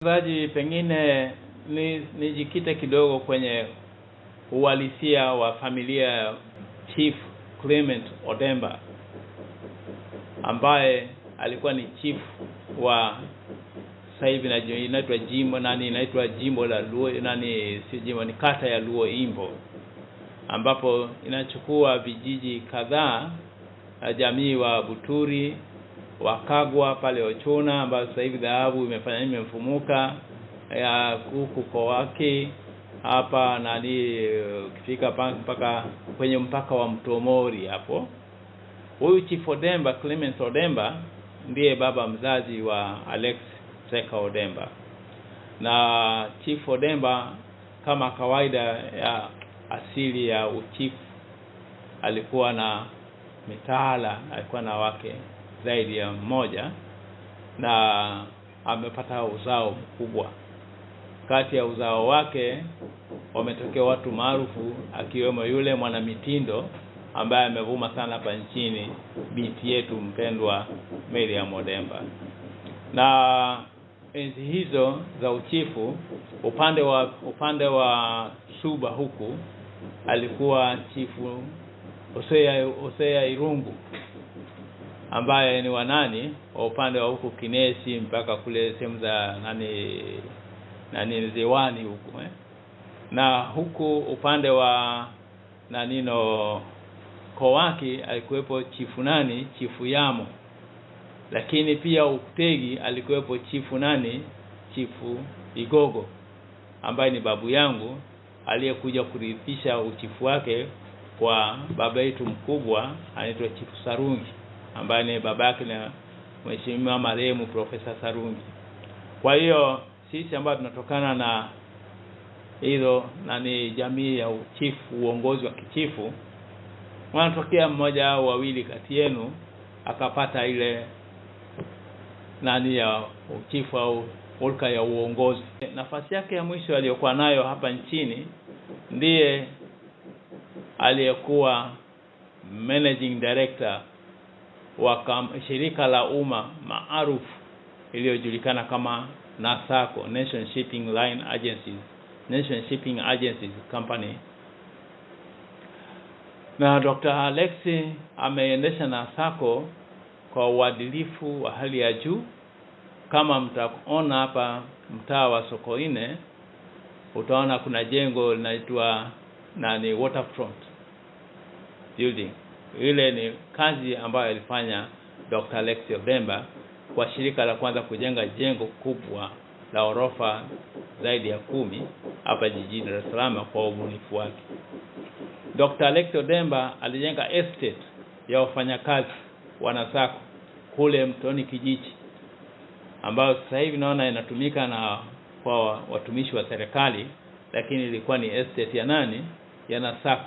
Zaji pengine nijikite kidogo kwenye uhalisia wa familia Chief Clement Odemba, ambaye alikuwa ni chief wa sasa hivi inaitwa jimbo la Luo, si jimbo, ni kata ya Luo Imbo, ambapo inachukua vijiji kadhaa, jamii wa Buturi, Wakagwa pale Ochuna, ambao sasa hivi dhahabu imefumuka huku kwa wake hapa ukifika mpaka kwenye mpaka wa Mtomori hapo. Huyu Chief Odemba, Clement Odemba, ndiye baba mzazi wa Alex Seka Odemba. Na Chief Odemba kama kawaida ya asili ya uchifu alikuwa na mitaala, alikuwa na wake zaidi ya mmoja, na amepata uzao mkubwa. Kati ya uzao wake wametokea watu maarufu, akiwemo yule mwanamitindo ambaye amevuma sana hapa nchini, binti yetu mpendwa Miriam Odemba. Na enzi hizo za uchifu, upande wa Suba huku alikuwa chifu Hosea Irungu, ambaye ni wanani wa upande wa huku Kinesi mpaka kule sehemu za Ziwani huku Na huku upande wa Kowaki alikuwepo chifu Yamo. Lakini pia Ukutegi alikuwepo chifu Igogo, ambaye ni babu yangu, aliyekuja kurithisha uchifu wake kwa baba yetu mkubwa anaitwa Chifu Sarungi, ambaye ni babake na mheshimiwa marehemu Profesa Sarungi. Kwa hiyo sisi ambao tunatokana na hilo jamii ya uchifu, uongozi wa kichifu, wanatokea mmoja au wawili kati yenu akapata ile ya uchifu au hulka ya uongozi. Nafasi yake ya mwisho aliyokuwa nayo hapa nchini ndiye aliyekuwa managing director wa shirika la umma maarufu iliyojulikana kama NASACO, National Shipping Agencies Company. Na Dr. Alexi ameendesha NASACO kwa uadilifu wa hali ya juu. Kama mtaona hapa mtaa wa Sokoine, utaona kuna jengo linaitwa Waterfront Building. Ile ni kazi ambayo alifanya Dr. Alexi Odemba kwa shirika la kwanza kujenga jengo kubwa la orofa zaidi ya 10 hapa jijini Dar es Salaam kwa ubunifu wake. Dr. Alexi Odemba alijenga estate ya wafanyakazi wa NASACO kule Mtoni Kijiji, ambayo sasa hivi naona inatumika kwa watumishi wa serikali, lakini ilikuwa ni estate ya NASACO.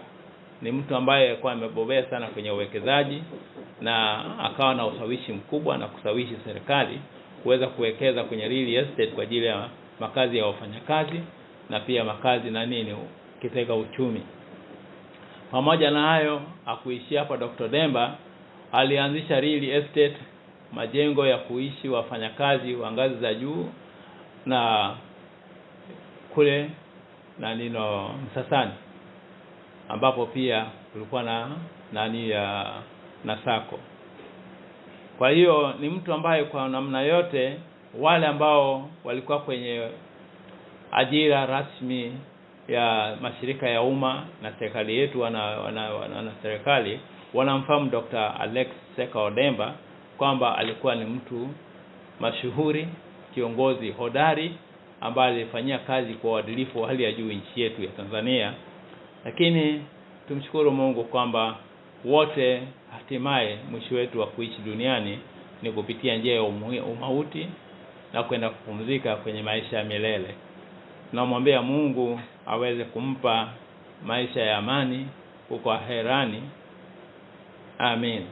Ni mtu ambaye alikuwa amebobea sana kwenye uwekezaji, na akawa na ushawishi mkubwa na kushawishi serikali kuweza kuwekeza kwenye real estate kwa ajili ya makazi ya wafanyakazi na pia makazi kitega uchumi. Pamoja na hayo, hakuishia hapa. Dr. Odemba alianzisha real estate, majengo ya kuishi wafanyakazi wa ngazi za juu, na kule Msasani, ambapo pia kulikuwa na NASACO. Kwa hiyo ni mtu ambaye kwa namna yote wale ambao walikuwa kwenye ajira rasmi ya mashirika ya umma na serikali yetu wana serikali wanamfahamu Dr. Alex Seka Odemba kwamba alikuwa ni mtu mashuhuri, kiongozi hodari ambaye alifanyia kazi kwa uadilifu wa hali ya juu nchi yetu ya Tanzania. Lakini tumshukuru Mungu kwamba wote hatimaye mwisho wetu wa kuishi duniani ni kupitia njia ya umauti na kwenda kupumzika kwenye maisha ya milele. Tunamwombea Mungu aweze kumpa maisha ya amani huko aherani. Amen.